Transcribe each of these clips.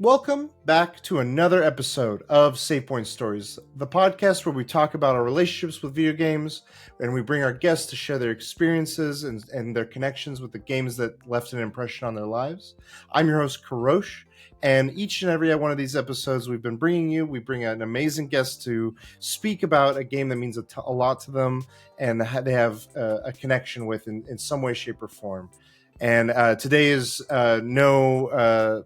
Welcome back to another episode of Save Point Stories, the podcast where we talk about our relationships with video games and we bring our guests to share their experiences and their connections with the games that left an impression on their lives. I'm your host, Kurosh, and each and every one of these episodes we bring an amazing guest to speak about a game that means a lot to them and they have a connection with in some way, shape, or form. And today is no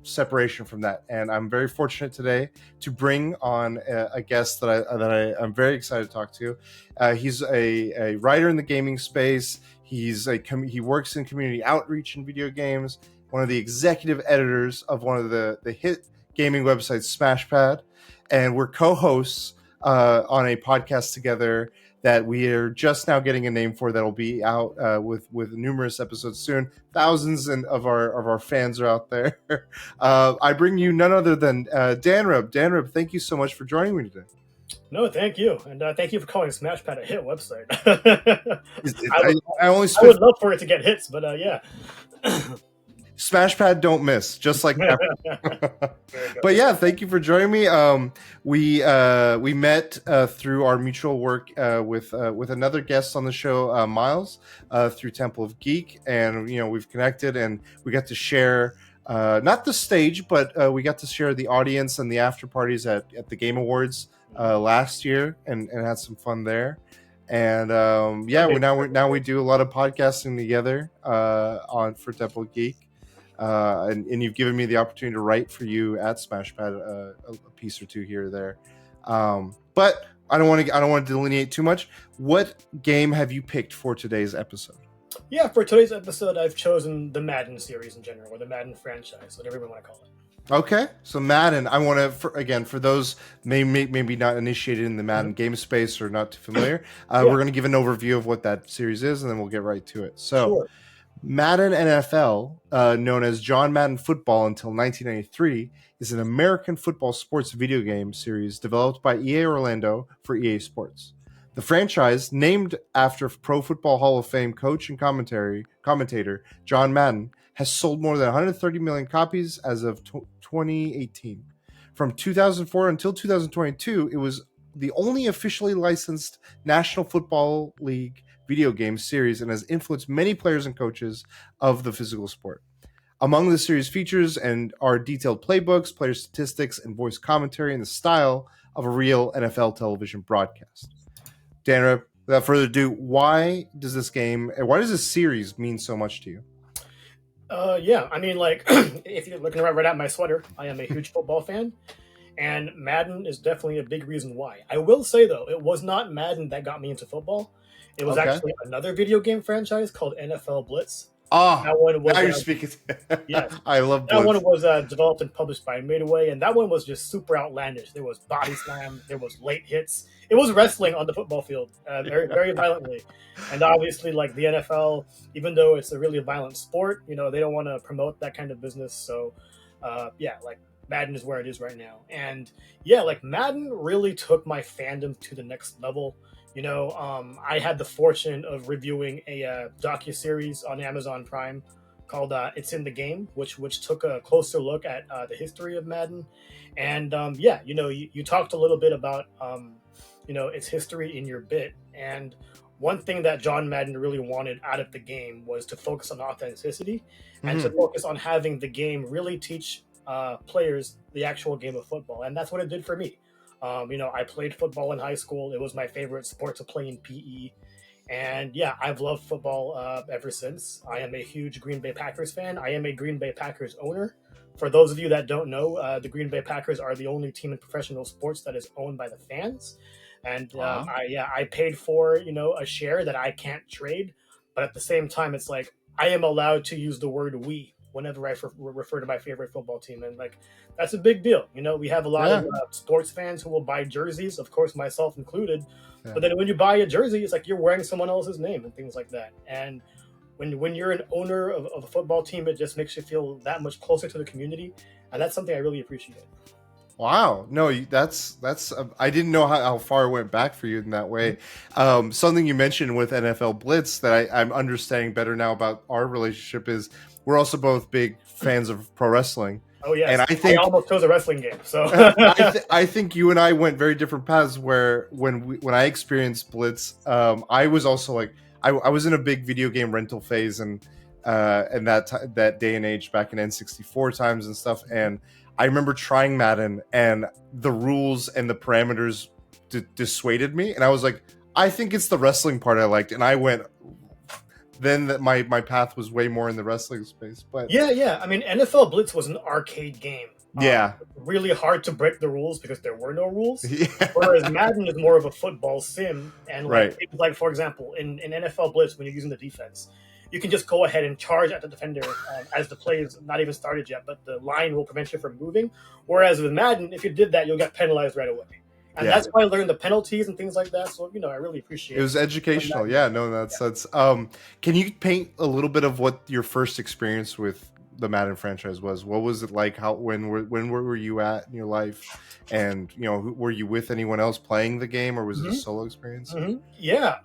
separation from that, and I'm very fortunate today to bring on a guest that I'm very excited to talk to. He's a writer in the gaming space. He works in community outreach in video games. One of the executive editors of one of the hit gaming websites, Smashpad, and we're co-hosts on a podcast together that we are just now getting a name for, that'll be out with numerous episodes soon. Thousands of our fans are out there. I bring you none other than Danreb. Danreb, thank you so much for joining me today. No, thank you, and thank you for calling Smashpad a hit website. I would love for it to get hits, but yeah. Smashpad don't miss, just like that. But yeah, thank you for joining me. We met through our mutual work with another guest on the show, Miles, through Temple of Geek, and we've connected and we got to share not the stage, but we got to share the audience and the after parties at the Game Awards last year, and had some fun there. And now we do a lot of podcasting together for Temple of Geek. And you've given me the opportunity to write for you at Smashpad a piece or two here or there. But I don't want to delineate too much. What game have you picked for today's episode? Yeah, for today's episode, I've chosen the Madden series in general, or the Madden franchise, whatever you want to call it. Okay, so Madden. I want to, for those maybe not initiated in the Madden game space or not too familiar, we're going to give an overview of what that series is, and then we'll get right to it. So. Sure. Madden NFL, known as John Madden Football until 1993, is an American football sports video game series developed by EA Orlando for EA Sports. The franchise, named after Pro Football Hall of Fame coach and commentator John Madden, has sold more than 130 million copies as of 2018. From 2004 until 2022, it was the only officially licensed National Football League video game series and has influenced many players and coaches of the physical sport. Among the series features are detailed playbooks, player statistics, and voice commentary in the style of a real NFL television broadcast. Danreb, without further ado, why does this series mean so much to you? Yeah, I mean, if you're looking right at my sweater, I am a huge football fan, and Madden is definitely a big reason why. I will say, though, it was not Madden that got me into football. It was actually another video game franchise called NFL Blitz. That one was, now you're speaking. Yes, I love Blitz. That one was developed and published by Midway, and that one was just super outlandish. There was body slam, there was late hits. It was wrestling on the football field, very, very violently. And obviously, like the NFL, even though it's a really violent sport, they don't want to promote that kind of business. So, Madden is where it is right now. And Madden really took my fandom to the next level. I had the fortune of reviewing a docuseries on Amazon Prime called It's in the Game, which took a closer look at the history of Madden. And you talked a little bit about its history in your bit. And one thing that John Madden really wanted out of the game was to focus on authenticity and to focus on having the game really teach players the actual game of football. And that's what it did for me. I played football in high school. It was my favorite sport to play in PE. And I've loved football ever since. I am a huge Green Bay Packers fan. I am a Green Bay Packers owner. For those of you that don't know, the Green Bay Packers are the only team in professional sports that is owned by the fans. And I paid for, a share that I can't trade. But at the same time, it's like I am allowed to use the word we whenever I refer to my favorite football team. And that's a big deal. We have a lot of sports fans who will buy jerseys, of course, myself included. Yeah. But then when you buy a jersey, it's like you're wearing someone else's name and things like that. And when you're an owner of a football team, it just makes you feel that much closer to the community. And that's something I really appreciate. Wow. No, that's I didn't know how far it went back for you in that way. Something you mentioned with NFL Blitz that I'm understanding better now about our relationship is we're also both big fans of pro wrestling. Oh And yes, I I think almost chose a wrestling game. So I think you and I went very different paths. Where when I experienced Blitz, I was also like I was in a big video game rental phase, and that day and age back in N64 times and stuff. And I remember trying Madden, and the rules and the parameters dissuaded me, and I was like, I think it's the wrestling part I liked, and I went. Then that my path was way more in the wrestling space, but yeah. I mean, NFL Blitz was an arcade game. yeah, Really hard to break the rules because there were no rules. yeah, Whereas Madden is more of a football sim, and right, like for example, in NFL Blitz, when you're using the defense, you can just go ahead and charge at the defender as the play is not even started yet, but the line will prevent you from moving. Whereas with Madden, if you did that, you'll get penalized right away, and yeah. that's why I learned the penalties and things like that. So I really It appreciate was educational. Yeah, no, that's can you paint a little bit of what your first experience with the Madden franchise was? What was it like? How when were you at in your life? And were you with anyone else playing the game, or was it a that. solo experience? Yeah.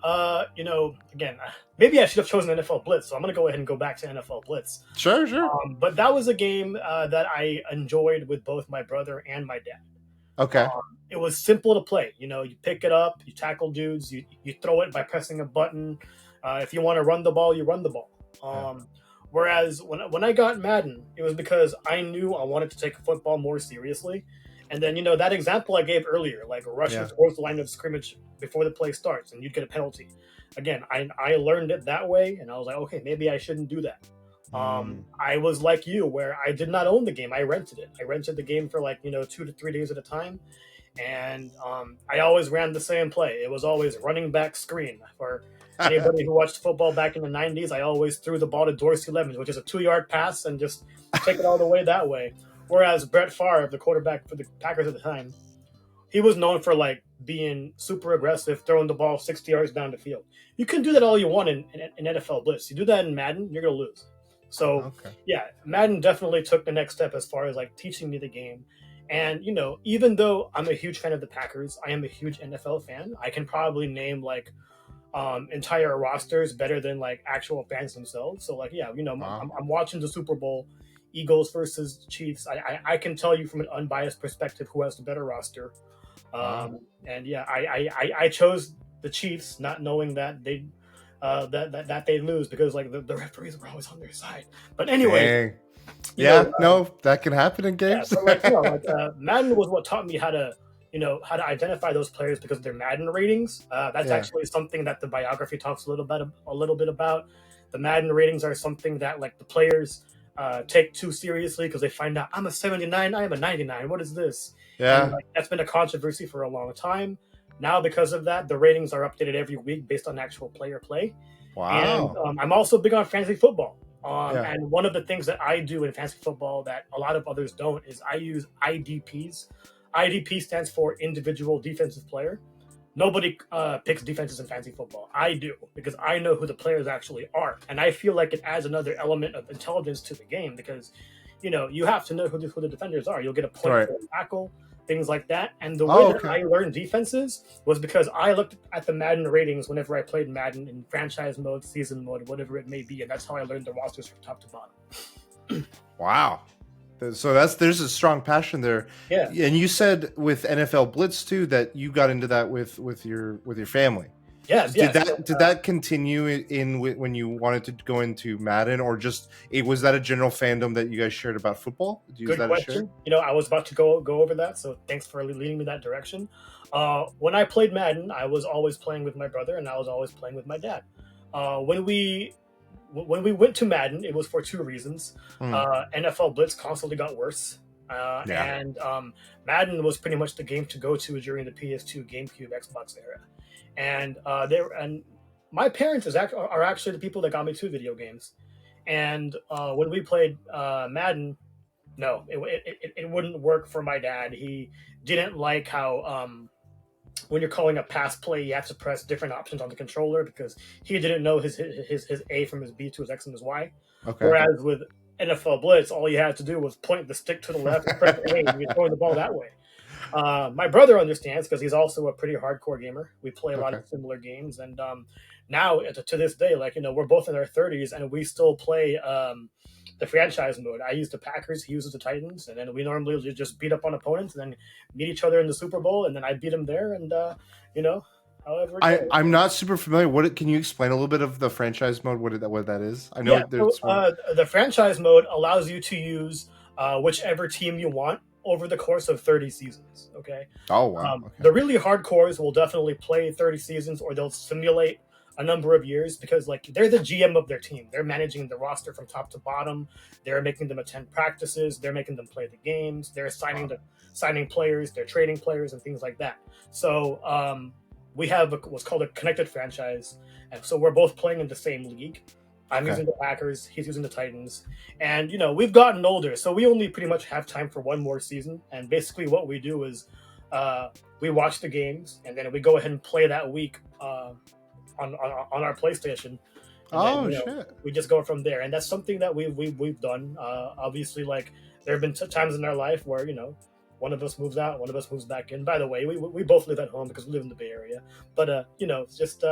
Again, maybe I should have chosen NFL Blitz. So I'm going to go ahead and go back to NFL Blitz. Sure, sure. But that was a game that I enjoyed with both my brother and my dad. Okay. It was simple to play. You pick it up, you tackle dudes, you throw it by pressing a button. If you want to run the ball, you run the ball. Whereas when I got Madden, it was because I knew I wanted to take football more seriously. And then, that example I gave earlier, like rushing Yeah. towards the line of scrimmage before the play starts and you'd get a penalty. Again, I learned it that way, and I was like, okay, maybe I shouldn't do that. I was like you, where I did not own the game. I rented it. I rented the game for 2 to 3 days at a time. And I always ran the same play. It was always running back screen. For anybody who watched football back in the 90s, I always threw the ball to Dorsey Levens, which is a 2-yard pass, and just take it all the way that way. Whereas Brett Favre, the quarterback for the Packers at the time, he was known for being super aggressive, throwing the ball 60 yards down the field. You can do that all you want in NFL Blitz. You do that in Madden, you're gonna lose. So Okay. yeah, Madden definitely took the next step as far as teaching me the game. And even though I'm a huge fan of the Packers, I am a huge NFL fan. I can probably name entire rosters better than actual fans themselves. So Wow. I'm watching the Super Bowl, Eagles versus Chiefs. I can tell you from an unbiased perspective who has the better roster. Wow. And yeah, I chose the Chiefs, not knowing that they that they lose because the referees were always on their side. But anyway, Dang. you know, Yeah, no, that can happen in yeah. games. So Madden was what taught me how to identify those players because of their Madden ratings. That's Yeah. actually something that the biography talks a little bit about. The Madden ratings are something that the players take too seriously because they find out I'm a 79, I am a 99. What is this? And Yeah. that's been a controversy for a long time. Now, because of that, the ratings are updated every week based on actual player play. And Wow. I'm also big on fantasy football. Yeah. And one of the things that I do in fantasy football that a lot of others don't is I use IDPs. IDP stands for individual defensive player. Nobody picks defenses in fantasy football. I do because I know who the players actually are, and I feel like it adds another element of intelligence to the game because you have to know who the defenders are. You'll get a point Right. for a tackle, things like that. And the way Oh, that okay. I learned defenses was because I looked at the Madden ratings whenever I played Madden in franchise mode, season mode, whatever it may be, and that's how I learned the rosters from top to bottom. Wow. So there's a strong passion there. Yeah. And you said with NFL Blitz too that you got into that with your family. Yes. Did that continue in when you wanted to go into Madden, or just was that a general fandom that you guys shared about football? Good question. I was about to go over that, so thanks for leading me that direction. When I played Madden, I was always playing with my brother, and I was always playing with my dad. When we went to Madden, it was for two reasons. NFL Blitz constantly got worse, and Madden was pretty much the game to go to during the PS2, GameCube, Xbox era. And my parents are actually the people that got me to video games. And when we played Madden, no, it wouldn't work for my dad. He didn't like how when you're calling a pass play, you have to press different options on the controller because he didn't know his A from his B to his X and his Y. Okay. Whereas with NFL Blitz, all you had to do was point the stick to the left and press A, and you're throwing the ball that way. My brother understands because he's also a pretty hardcore gamer. We play a lot of similar games, and now to this day, we're both in our 30s and we still play the franchise mode. I use the Packers, he uses the Titans, and then we normally just beat up on opponents and then meet each other in the Super Bowl, and then I beat him there, and you know, however it goes. I'm not super familiar. What can you explain a little bit of the franchise mode? What that is? I know Yeah, so, there's one. the franchise mode allows you to use whichever team you want over the course of 30 seasons. Okay. Oh wow. Okay. The really hardcores will definitely play 30 seasons, or they'll simulate a number of years, because like they're the GM of their team. They're managing the roster from top to bottom. They're making them attend practices. They're making them play the games. They're signing players. They're trading players and things like that. So we have what's called a connected franchise, and so we're both playing in the same league. I'm using the Packers, he's using the Titans, and we've gotten older, so we only pretty much have time for one more season. And basically, what we do is we watch the games, and then we go ahead and play that week on our PlayStation. And then, Shit! we just go from there, and that's something that we've done. Obviously, like there have been times in our life where one of us moves out, one of us moves back in. By the way, we both live at home because we live in the Bay Area, but just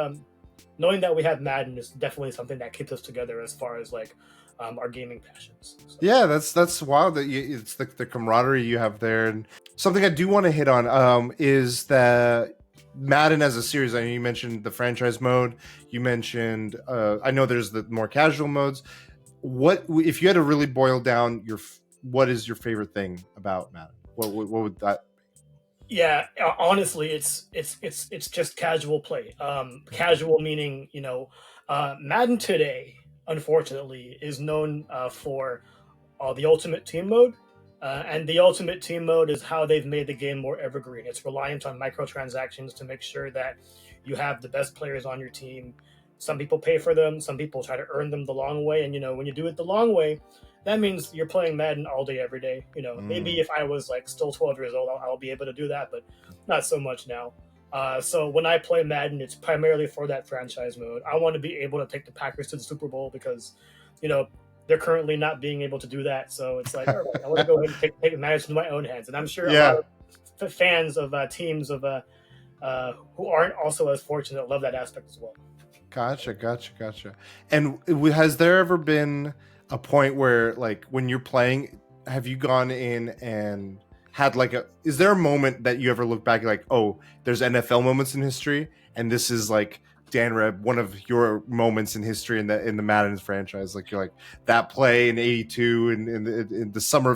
knowing that we have Madden is definitely something that keeps us together as far as like our gaming passions. So. Yeah, that's wild that it's the camaraderie you have there. And something I do want to hit on is that Madden as a series. I know you mentioned the franchise mode. You mentioned I know there's the more casual modes. What if you had to really boil down what is your favorite thing about Madden? What would that be? Yeah, honestly, it's just casual play. Casual meaning, Madden today, unfortunately, is known for the Ultimate Team mode, and the Ultimate Team mode is how they've made the game more evergreen. It's reliant on microtransactions to make sure that you have the best players on your team. Some people pay for them, some people try to earn them the long way, and when you do it the long way, that means you're playing Madden all day, every day. Maybe if I was like still 12 years old, I'll be able to do that, but not so much now. So when I play Madden, it's primarily for that franchise mode. I want to be able to take the Packers to the Super Bowl because, they're currently not being able to do that. So it's like, all right, I want to go ahead and take matters into my own hands. And I'm sure a lot of fans of teams of who aren't also as fortunate love that aspect as well. Gotcha. And has there ever been a point where, like, when you're playing, have you gone in and had is there a moment that you ever look back like, oh, there's NFL moments in history, and this is like Danreb, one of your moments in history in the Madden franchise? Like, you're like that play in '82 and in the summer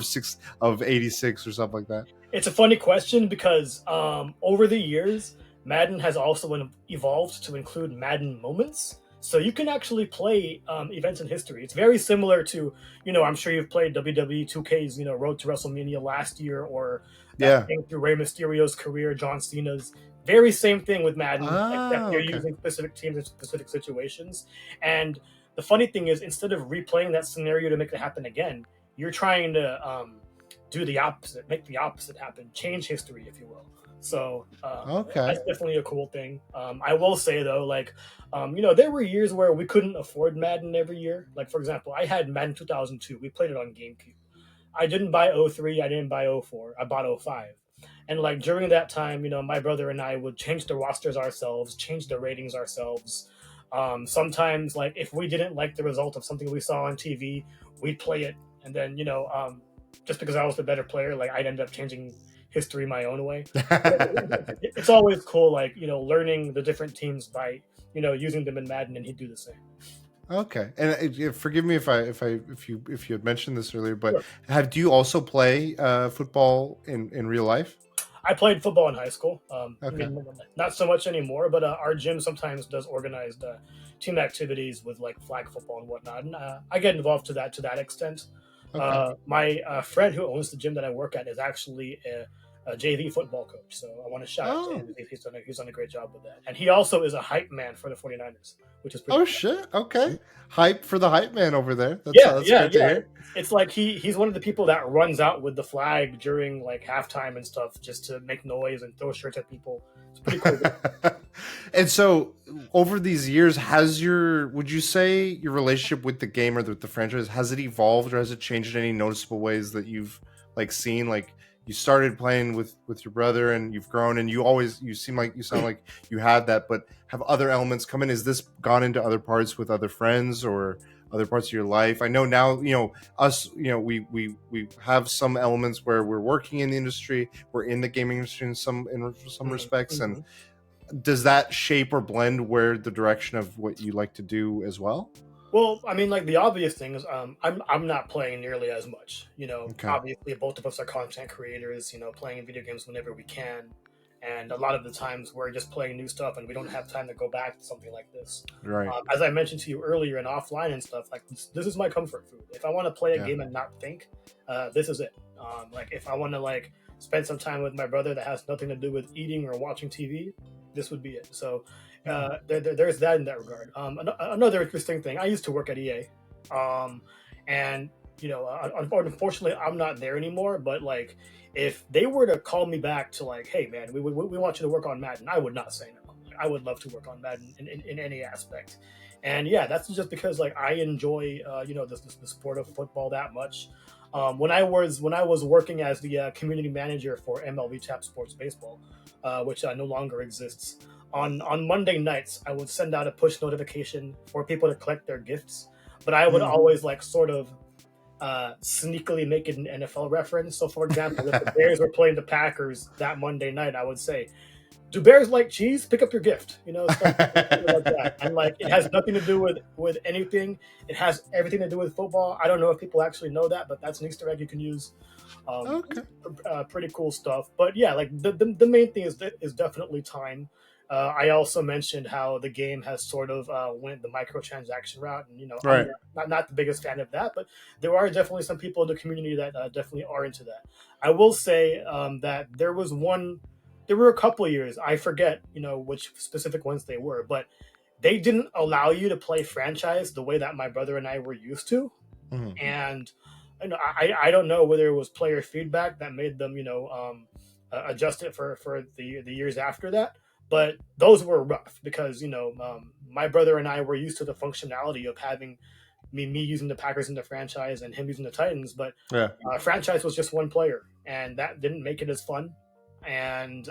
of '86 or something like that. It's a funny question because over the years, Madden has also evolved to include Madden moments. So you can actually play events in history. It's very similar to, I'm sure you've played WWE 2K's, Road to WrestleMania last year, or thing through Rey Mysterio's career, John Cena's. Very same thing with Madden, except you're using specific teams in specific situations. And the funny thing is, instead of replaying that scenario to make it happen again, you're trying to do the opposite, make the opposite happen, change history, if you will. So that's definitely a cool thing. I will say though, like, there were years where we couldn't afford Madden every year. Like, for example, I had Madden 2002. We played it on GameCube. I didn't buy 03. I didn't buy 04. I bought 05. And like during that time, my brother and I would change the rosters ourselves, change the ratings ourselves. Sometimes, like, if we didn't like the result of something we saw on TV, we'd play it. And then, just because I was the better player, like, I'd end up changing history my own way. It's always cool, like, learning the different teams by, using them in Madden, and he'd do the same. Okay, and forgive me if you had mentioned this earlier, but sure. Do you also play football in real life? I played football in high school. Not so much anymore, but our gym sometimes does organized team activities with like flag football and whatnot, and I get involved to that extent. Okay. My friend who owns the gym that I work at is actually a JV football coach, so I want to shout out to him. He's done a great job with that, and he also is a hype man for the 49ers, which is pretty cool. Shit, okay, hype for the hype man over there. That's great to hear. It's like he's one of the people that runs out with the flag during like halftime and stuff just to make noise and throw shirts at people. It's pretty cool. And so over these years, would you say your relationship with the game or the franchise, has it evolved or has it changed in any noticeable ways that you've like seen? Like, you started playing with your brother and you've grown, and you sound like you had that, but have other elements come in? Is this gone into other parts with other friends, or other parts of your life? I know now, us, we have some elements where we're working in the industry, we're in the gaming industry in some respects, and does that shape or blend where the direction of what you like to do as well? Well, I mean, like the obvious thing is, I'm not playing nearly as much. Okay. Obviously, both of us are content creators. Playing video games whenever we can, and a lot of the times we're just playing new stuff, and we don't have time to go back to something like this. Right. As I mentioned to you earlier, and offline and stuff, like this is my comfort food. If I want to play a Yeah. game and not think, this is it. Like if I want to like spend some time with my brother that has nothing to do with eating or watching TV, this would be it. So there's that in that regard. Another interesting thing, I used to work at EA, and unfortunately, I'm not there anymore. But like, if they were to call me back to like, hey man, we want you to work on Madden, I would not say no. I would love to work on Madden in any aspect. And yeah, that's just because like I enjoy the sport of football that much. When I was working as the community manager for MLB Tap Sports Baseball, which no longer exists, on Monday nights I would send out a push notification for people to collect their gifts, but I would always like sort of sneakily make it an NFL reference. So, for example, if the Bears were playing the Packers that Monday night, I would say, "Do Bears like cheese? Pick up your gift." Stuff like that. And like, it has nothing to do with anything. It has everything to do with football. I don't know if people actually know that, but that's an Easter egg you can use. Okay. Pretty cool stuff. But yeah, like the main thing is definitely time. I also mentioned how the game has sort of went the microtransaction route, and I'm Right. not the biggest fan of that, but there are definitely some people in the community that definitely are into that. I will say that there were a couple of years, I forget which specific ones they were, but they didn't allow you to play franchise the way that my brother and I were used to, Mhm. and I don't know whether it was player feedback that made them adjust it for the years after that, but those were rough because my brother and I were used to the functionality of having me using the Packers in the franchise and him using the Titans, but Yeah. franchise was just one player, and that didn't make it as fun. And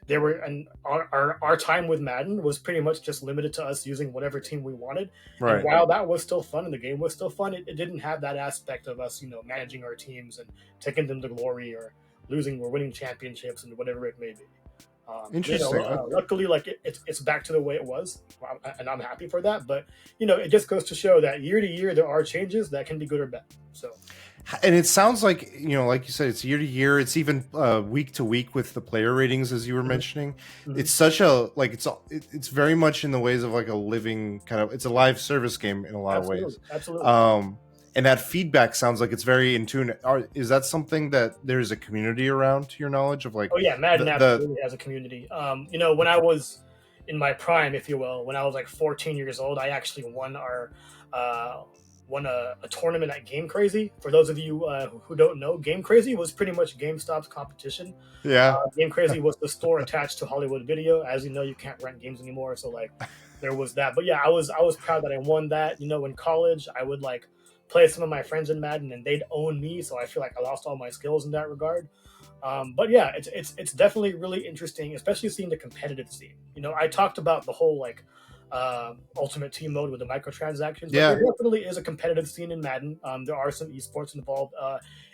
there were and our time with Madden was pretty much just limited to us using whatever team we wanted. Right. And while that was still fun and the game was still fun, it didn't have that aspect of us, managing our teams and taking them to glory or losing or winning championships and whatever it may be. Interesting. Luckily, like it's back to the way it was, and I'm happy for that. But it just goes to show that year to year there are changes that can be good or bad. So, And it sounds like, like you said, it's year to year. It's even week to week with the player ratings, as you were mentioning. It's such a like it's very much in the ways of like a living kind of. It's a live service game in a lot of ways. Absolutely. And that feedback sounds like it's very in tune. Is that something that there's a community around, to your knowledge, of like? Oh yeah, Madden absolutely has a community. When I was in my prime, if you will, when I was like 14 years old, I actually won a tournament at Game Crazy. For those of you who don't know, Game Crazy was pretty much GameStop's competition. Yeah. Game Crazy was the store attached to Hollywood Video. As you know, you can't rent games anymore, so like there was that. But yeah, I was proud that I won that. In college, I would like play some of my friends in Madden, and they'd own me, so I feel like I lost all my skills in that regard. But yeah, it's definitely really interesting, especially seeing the competitive scene. I talked about the whole like ultimate team mode with the microtransactions. But Yeah. there definitely is a competitive scene in Madden. There are some esports involved.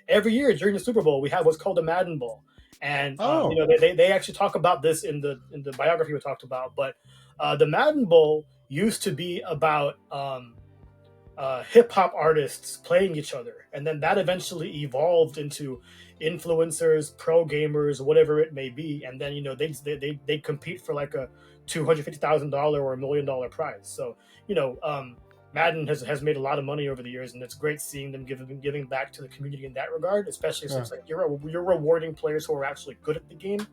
Every year during the Super Bowl, we have what's called a Madden Bowl, and they actually talk about this in the biography we talked about. But the Madden Bowl used to be about hip hop artists playing each other, and then that eventually evolved into influencers, pro gamers, whatever it may be, and then they compete for like a $250,000 or $1 million prize. So Madden has made a lot of money over the years, and it's great seeing them giving back to the community in that regard, especially since like you're rewarding players who are actually good at the game.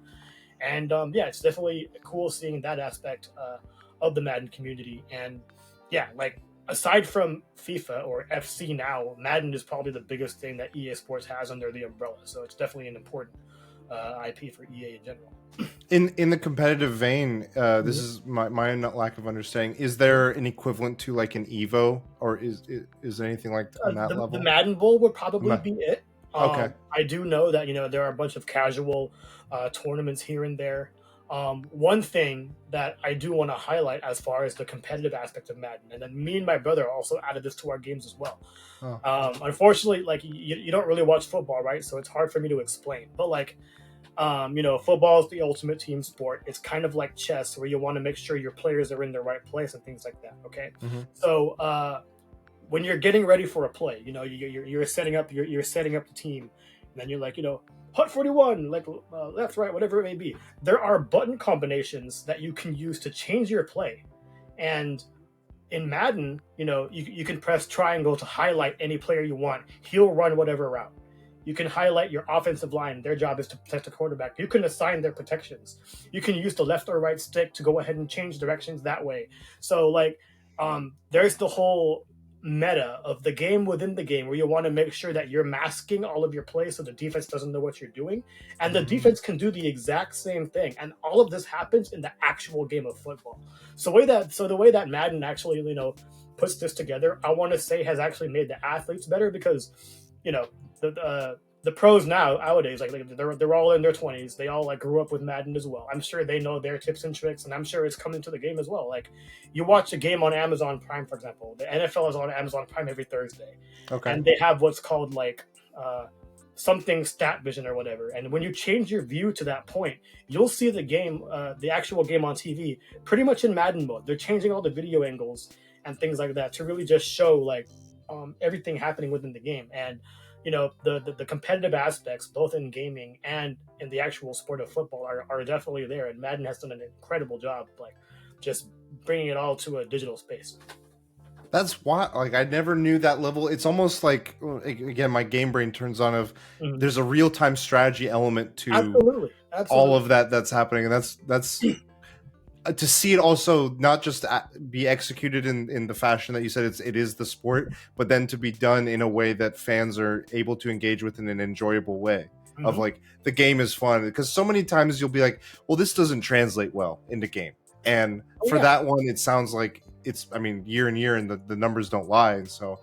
And yeah, it's definitely cool seeing that aspect of the Madden community. And yeah, like aside from FIFA or FC now, Madden is probably the biggest thing that EA Sports has under the umbrella. So it's definitely an important IP for EA in general. In the competitive vein, this is my lack of understanding. Is there an equivalent to like an Evo, or is there anything like on that level? The Madden Bowl would probably be it. Okay. I do know that there are a bunch of casual tournaments here and there. One thing that I do want to highlight as far as the competitive aspect of Madden, and then me and my brother also added this to our games as well. Oh. Unfortunately, like you don't really watch football, right? So it's hard for me to explain. But like, football is the ultimate team sport. It's kind of like chess, where you want to make sure your players are in the right place and things like that. Okay, so when you're getting ready for a play, you're setting up you're setting up the team, and then you're like, hut 41, like left, right, whatever it may be. There are button combinations that you can use to change your play, and in Madden, you can press triangle to highlight any player you want. He'll run whatever route. You can highlight your offensive line. Their job is to protect the quarterback. You can assign their protections. You can use the left or right stick to go ahead and change directions that way. So like, there's the whole meta of the game within the game where you want to make sure that you're masking all of your plays so the defense doesn't know what you're doing, and the defense can do the exact same thing, and all of this happens in the actual game of football. So the way that Madden actually puts this together, I want to say, has actually made the athletes better, because the pros nowadays, like they're all in their 20s. They all like grew up with Madden as well. I'm sure they know their tips and tricks, and I'm sure it's coming to the game as well. Like, you watch a game on Amazon Prime, for example. The NFL is on Amazon Prime every Thursday, and they have what's called like something stat vision or whatever. And when you change your view to that point, you'll see the game, the actual game on TV, pretty much in Madden mode. They're changing all the video angles and things like that to really just show like everything happening within the game. And the competitive aspects, both in gaming and in the actual sport of football, are definitely there. And Madden has done an incredible job, like just bringing it all to a digital space. That's why, like, I never knew that level. It's almost like, again, my game brain turns on of there's a real-time strategy element to Absolutely. all of that's happening. And that's to see it also not just be executed in the fashion that you said it is the sport, but then to be done in a way that fans are able to engage with in an enjoyable way. Of like, the game is fun, because so many times you'll be like, well, this doesn't translate well into game, and that one, it sounds like it's, I mean, year and year, and the numbers don't lie, and so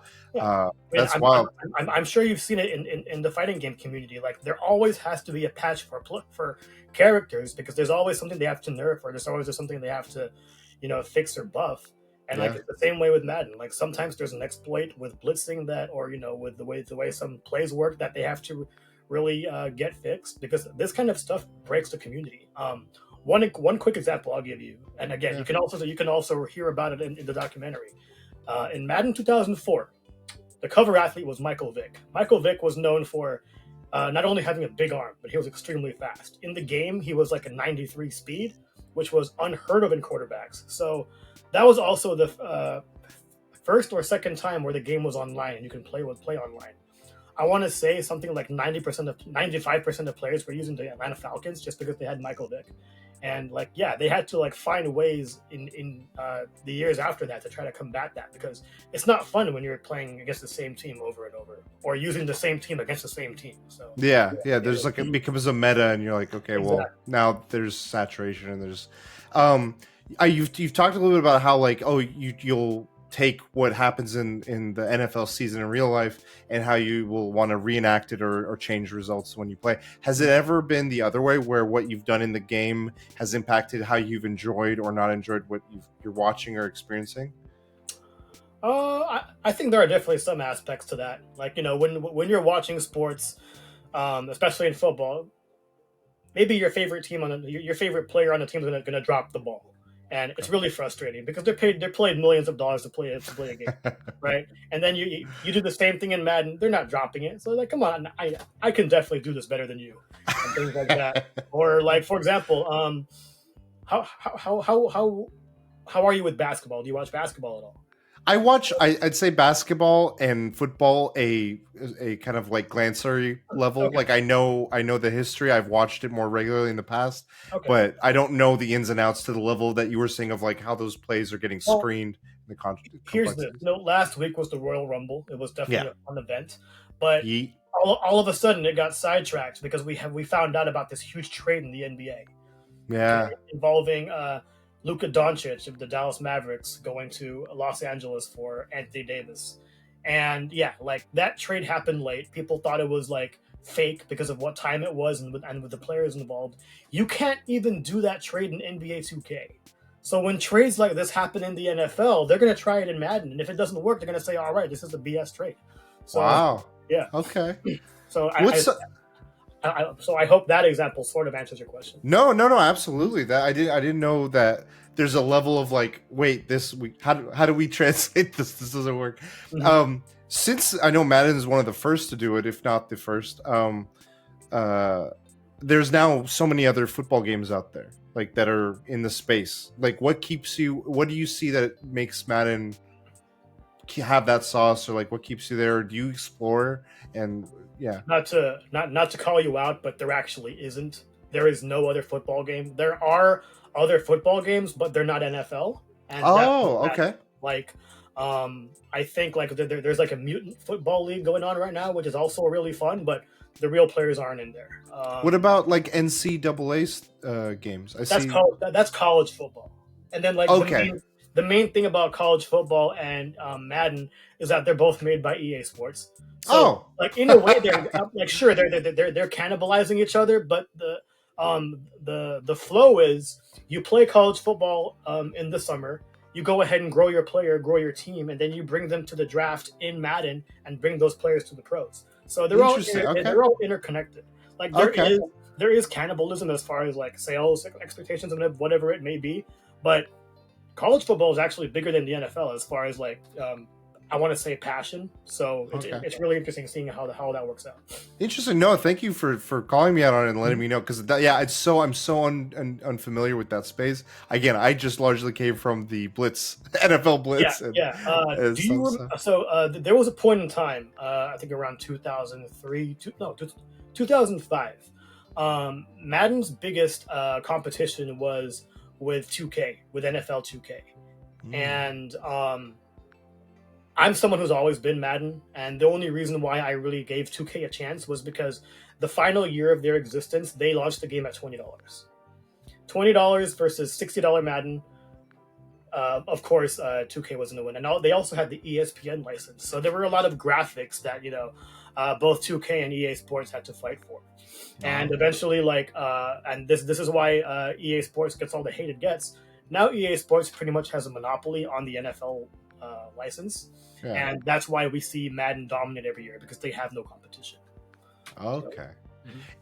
that's wild. I'm sure you've seen it in the fighting game community. Like, there always has to be a patch for characters, because there's always something they have to nerf, or there's always something they have to fix or buff. And like, it's the same way with Madden. Like, sometimes there's an exploit with blitzing that, or with the way some plays work, that they have to really get fixed, because this kind of stuff breaks the community. One quick example I'll give you, and again, you can also hear about it in the documentary. In Madden 2004, the cover athlete was Michael Vick. Michael Vick was known for not only having a big arm, but he was extremely fast. In the game, he was like a 93 speed, which was unheard of in quarterbacks. So that was also the first or second time where the game was online and you can play online. I want to say something like 95% of players were using the Atlanta Falcons just because they had Michael Vick. And like, they had to like find ways in the years after that to try to combat that, because it's not fun when you're playing against the same team over and over, or using the same team against the same team. So there's like, it becomes a meta, and you're like, okay, well, now there's saturation, and there's you've talked a little bit about how like, you'll take what happens in the NFL season in real life, and how you will want to reenact it or change results when you play. Has it ever been the other way, where what you've done in the game has impacted how you've enjoyed or not enjoyed what you're watching or experiencing? I think there are definitely some aspects to that. Like, when you're watching sports, especially in football, maybe your favorite player on the team is going to drop the ball. And it's really frustrating, because they're paid millions of dollars to play a game, right? And then you do the same thing in Madden. They're not dropping it, so like, come on, I can definitely do this better than you, and things like that. Or like, for example, how are you with basketball? Do you watch basketball at all? I watch, I'd say basketball and football a kind of like glancery level. Okay. Like, I know the history. I've watched it more regularly in the past, but I don't know the ins and outs to the level that you were saying of like how those plays are getting screened. Here's last week was the Royal Rumble. It was definitely a fun event, but all of a sudden it got sidetracked because we found out about this huge trade in the NBA. Involving Luka Doncic of the Dallas Mavericks going to Los Angeles for Anthony Davis. And like, that trade happened late. People thought it was like fake because of what time it was and with the players involved. You can't even do that trade in NBA 2K. So when trades like this happen in the NFL, they're going to try it in Madden, and if it doesn't work, they're going to say, "All right, this is a BS trade." So Wow. yeah. Okay. So What's so I hope that example sort of answers your question. No, absolutely. That I didn't know that there's a level of like, wait, how do we translate this? This doesn't work. Mhm. Since I know Madden is one of the first to do it, if not the first, there's now so many other football games out there like that are in the space. Like, what do you see that makes Madden have that sauce, or like what keeps you there? Do you explore? And yeah, Not to call you out, but there actually isn't. There is no other football game. There are other football games, but they're not NFL. And okay. like I think like there's like a mutant football league going on right now, which is also really fun, but the real players aren't in there. What about like NCAA games? That's college football. And then like okay. the main thing about college football and Madden is that they're both made by EA Sports. So like in a way they're like sure they're cannibalizing each other, but the flow is you play college football in the summer, you go ahead and grow your team, and then you bring them to the draft in Madden and bring those players to the pros. So they're all interconnected. Like there is cannibalism as far as like sales expectations and whatever it may be, but college football is actually bigger than the NFL as far as like I want to say passion. So it's really interesting seeing how that works out. Interesting. No, thank you for calling me out on it and letting me know, because I'm so unfamiliar with that space. Again, I just largely came from the Blitz, NFL Blitz. There was a point in time, I think around 2005. Madden's biggest competition was with 2K, with NFL 2K, and I'm someone who's always been Madden, and the only reason why I really gave 2K a chance was because the final year of their existence, they launched the game at $20. $20 versus $60 Madden. Of course, 2K wasn't a win, and they also had the ESPN license, so there were a lot of graphics that both 2K and EA Sports had to fight for, and eventually, and this is why EA Sports gets all the hate it gets. Now EA Sports pretty much has a monopoly on the NFL license, and that's why we see Madden dominate every year, because they have no competition. Okay.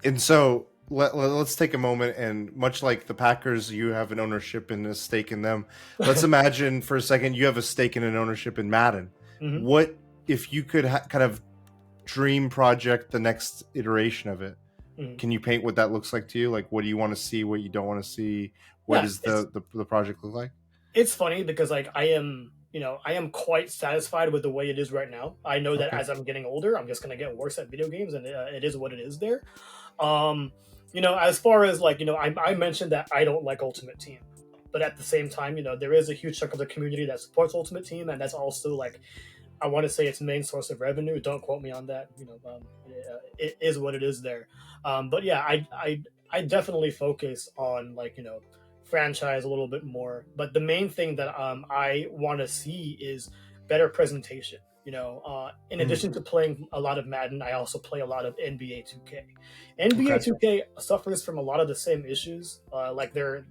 And so let's take a moment, and much like the Packers, you have an ownership and a stake in them. Let's imagine for a second you have a stake and an ownership in Madden. What if you could kind of dream project the next iteration of it? Can you paint what that looks like to you? Like, what do you want to see? What you don't want to see? What does the project look like? It's funny because like I am quite satisfied with the way it is right now. I know that as I'm getting older, I'm just going to get worse at video games, and it is what it is there. As far as like, I mentioned that I don't like Ultimate Team, but at the same time, there is a huge chunk of the community that supports Ultimate Team, and that's also like, I want to say its main source of revenue. Don't quote me on that. It is what it is there. But yeah, I definitely focus on like, franchise a little bit more, but the main thing that I want to see is better presentation. In addition to playing a lot of Madden, I also play a lot of NBA 2K. NBA 2K suffers from a lot of the same issues. Like their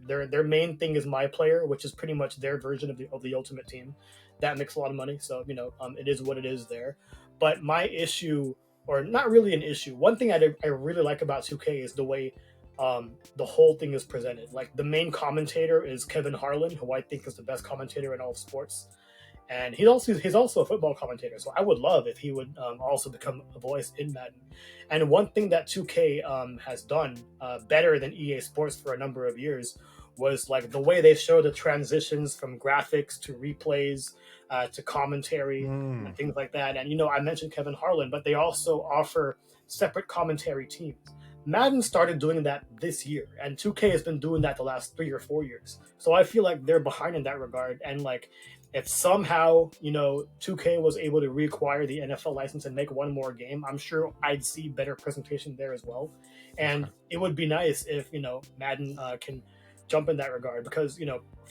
main thing is My Player, which is pretty much their version of the Ultimate Team. That makes a lot of money, so it is what it is there. But my issue, or not really an issue, one thing I really like about 2K is the way the whole thing is presented. Like the main commentator is Kevin Harlan, who I think is the best commentator in all of sports, and he's also a football commentator. So I would love if he would also become a voice in Madden. And one thing that 2K has done better than EA Sports for a number of years was like the way they show the transitions from graphics to replays to commentary and things like that. And I mentioned Kevin Harlan, but they also offer separate commentary teams. Madden started doing that this year, and 2K has been doing that the last 3 or 4 years. So I feel like they're behind in that regard. And like, if somehow 2K was able to reacquire the NFL license and make one more game, I'm sure I'd see better presentation there as well. And it would be nice if Madden can jump in that regard, because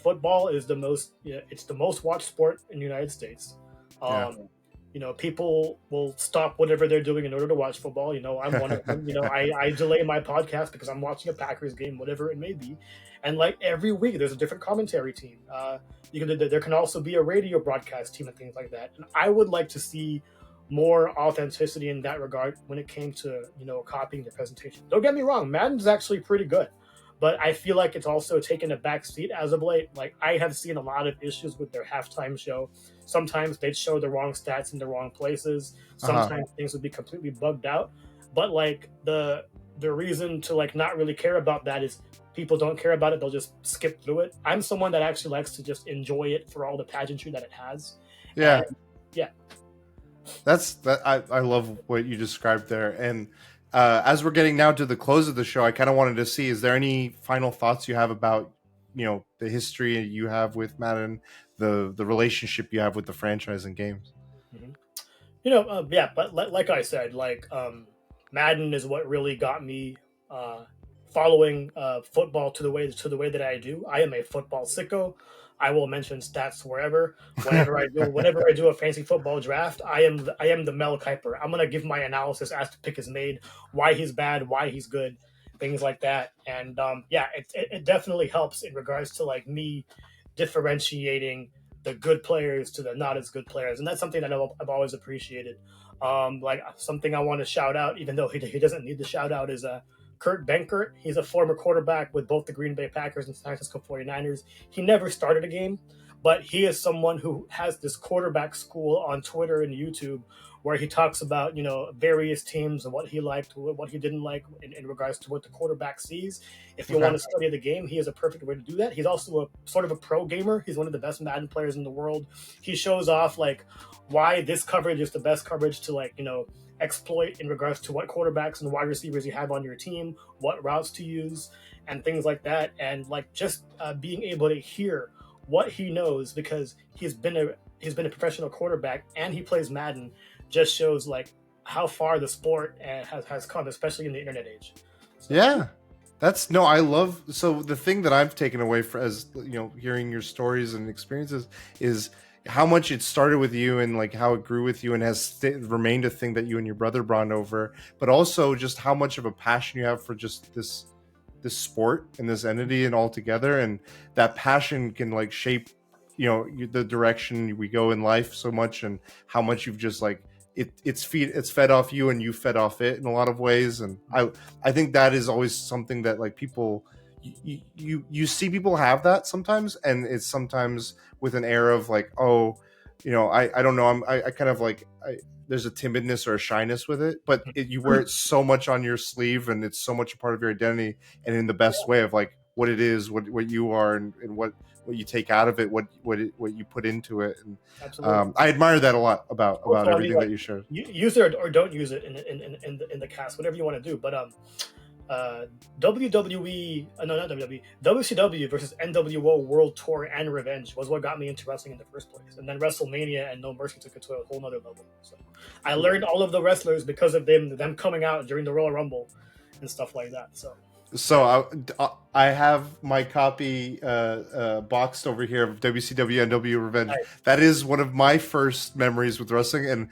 football is it's the most watched sport in the United States. people will stop whatever they're doing in order to watch football. I'm one of them. I delay my podcast because I'm watching a Packers game, whatever it may be. And like every week, there's a different commentary team. There can also be a radio broadcast team and things like that. And I would like to see more authenticity in that regard when it came to copying the presentation. Don't get me wrong, Madden's actually pretty good, but I feel like it's also taken a back seat as of late. Like I have seen a lot of issues with their halftime show. Sometimes they'd show the wrong stats in the wrong places. Sometimes things would be completely bugged out. But like the reason to like not really care about that is people don't care about it. They'll just skip through it. I'm someone that actually likes to just enjoy it for all the pageantry that it has. Yeah. And yeah. I love what you described there. And as we're getting now to the close of the show, I kind of wanted to see, is there any final thoughts you have about, the history you have with Madden, the relationship you have with the franchise and games? Yeah, but like I said, Madden is what really got me following football to the way that I do. I am a football sicko. I will mention stats wherever. Whenever I do a fantasy football draft, I am the Mel Kiper. I'm gonna give my analysis as the pick is made, why he's bad, why he's good, things like that. And it definitely helps in regards to like me differentiating the good players to the not as good players, and that's something that I've always appreciated. Like something I want to shout out, even though he doesn't need the shout out, is Kurt Benkert. He's a former quarterback with both the Green Bay Packers and San Francisco 49ers. He never started a game, but he is someone who has this quarterback school on Twitter and YouTube where he talks about, various teams and what he liked, what he didn't like in regards to what the quarterback sees. If you want to study the game, he is a perfect way to do that. He's also a sort of a pro gamer. He's one of the best Madden players in the world. He shows off like why this coverage is the best coverage to exploit in regards to what quarterbacks and wide receivers you have on your team, what routes to use, and things like that. And just being able to hear what he knows, because he's been a professional quarterback and he plays Madden, just shows like how far the sport has come, especially in the internet age. So, yeah. I love, so the thing that I've taken away as hearing your stories and experiences is how much it started with you and like how it grew with you and has remained a thing that you and your brother bond over, but also just how much of a passion you have for just this sport and this entity and all together, and that passion can like shape the direction we go in life so much, and how much you've just like it's fed off you and you fed off it in a lot of ways. And I think that is always something that like people you see people have that sometimes, and it's sometimes with an air of like, oh, I don't know, I kind of like there's a timidness or a shyness with it, but you wear it so much on your sleeve, and it's so much a part of your identity, and in the best way of like what it is, what you are, and what you take out of it, what you put into it. And I admire that a lot about everything that you shared. Use it or don't use it in the cast, whatever you want to do. But WWE, no, not WWE, WCW versus NWO World Tour and Revenge was what got me into wrestling in the first place. And then WrestleMania and No Mercy took it to a whole nother level. So I learned all of the wrestlers because of them coming out during the Royal Rumble and stuff like that. So I have my copy boxed over here of WCW NW Revenge. Nice. That is one of my first memories with wrestling, and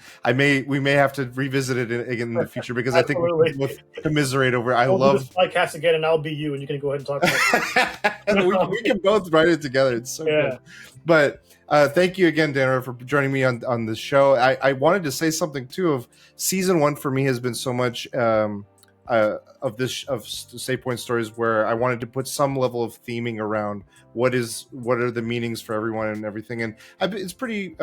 we may have to revisit it again in the future, because I think we can both commiserate over it. I love this podcast again, and I'll be you, and you can go ahead and talk about it. we can both write it together. It's so good. But thank you again, Danreb, for joining me on this show. I wanted to say something too. Of season 1 for me has been so much. Of Save Point Stories, where I wanted to put some level of theming around what are the meanings for everyone and everything. And it's pretty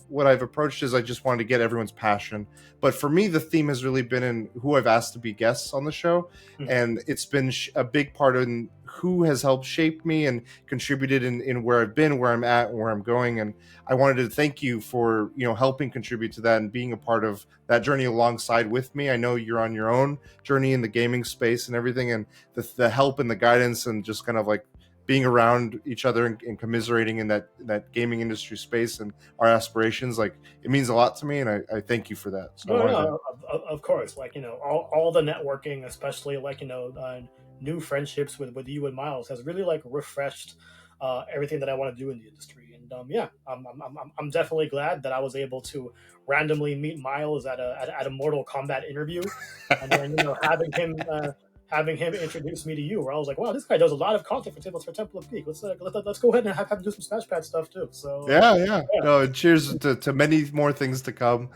what I've approached is I just wanted to get everyone's passion. But for me, the theme has really been in who I've asked to be guests on the show, and it's been a big part in who has helped shape me and contributed in where I've been, where I'm at, and where I'm going. And I wanted to thank you for helping contribute to that and being a part of that journey alongside with me. I know you're on your own journey in the gaming space and everything, and the help and the guidance and just kind of like being around each other and commiserating in that gaming industry space and our aspirations, like it means a lot to me, and I thank you for that. So of course, like all the networking, especially like new friendships with you and Miles has really like refreshed everything that I want to do in the industry. And And I'm definitely glad that I was able to randomly meet Miles at a Mortal Kombat interview, and then having him introduce me to you, where I was like, wow, this guy does a lot of content for Temple of Geek. Let's go ahead and have him do some Smashpad stuff too. So Yeah. yeah. No, cheers to many more things to come.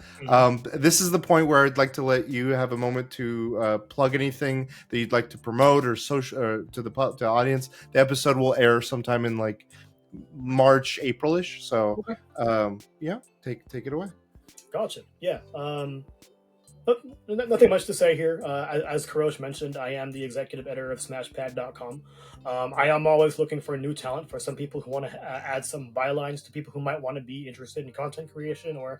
This is the point where I'd like to let you have a moment to plug anything that you'd like to promote or social to the audience. The episode will air sometime in like March, April-ish. So, Okay. yeah, take it away. Gotcha. Yeah. But nothing much to say here. As Kurosh mentioned, I am the executive editor of Smashpad.com. I am always looking for new talent, for some people who want to add some bylines to people who might want to be interested in content creation or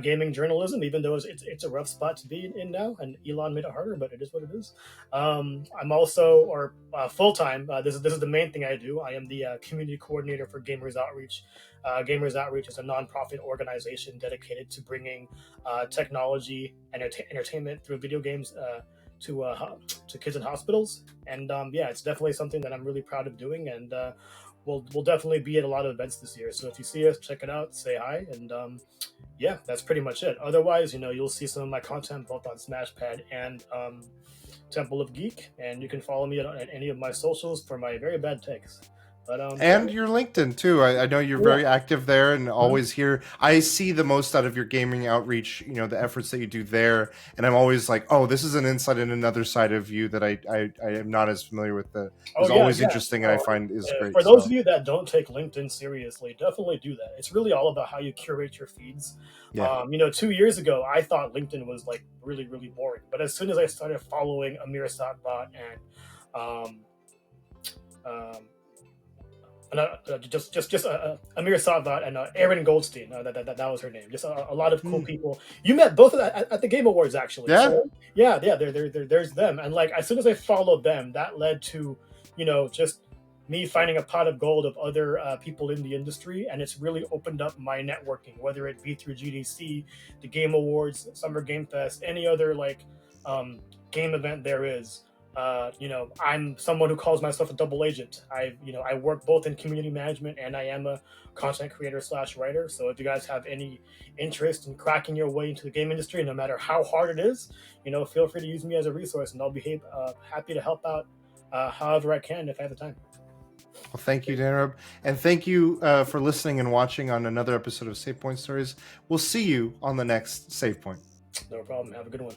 gaming journalism, even though it's a rough spot to be in now, and Elon made it harder, but it is what it is. I'm also, full-time, this is the main thing I do. I am the community coordinator for Gamers Outreach. Gamers Outreach is a nonprofit organization dedicated to bringing technology and entertainment through video games to kids in hospitals. And it's definitely something that I'm really proud of doing. And we'll definitely be at a lot of events this year. So if you see us, check it out, say hi, and that's pretty much it. Otherwise, you'll see some of my content both on Smashpad and Temple of Geek, and you can follow me at any of my socials for my very bad takes. But, And your LinkedIn too. I know you're very active there and always here. I see the most out of your gaming outreach, the efforts that you do there. And I'm always like, oh, this is an insight and another side of you that I am not as familiar with. It's always interesting and I find is great. For those of you that don't take LinkedIn seriously, definitely do that. It's really all about how you curate your feeds. Yeah. 2 years ago, I thought LinkedIn was like really, really boring. But as soon as I started following Amir Satbot and Amir Sadvat and Erin Goldstein. That was her name. Just a lot of cool people. You met both of that at the Game Awards, actually. Yeah, so, there's them. And like as soon as I followed them, that led to just me finding a pot of gold of other people in the industry, and it's really opened up my networking, whether it be through GDC, the Game Awards, Summer Game Fest, any other game event there is. I'm someone who calls myself a double agent. I work both in community management and I am a content creator / writer. So if you guys have any interest in cracking your way into the game industry, no matter how hard it is, feel free to use me as a resource, and I'll be happy to help out however I can if I have the time. Well, thank you, Danreb. And thank you for listening and watching on another episode of Save Point Stories. We'll see you on the next Save Point. No problem. Have a good one.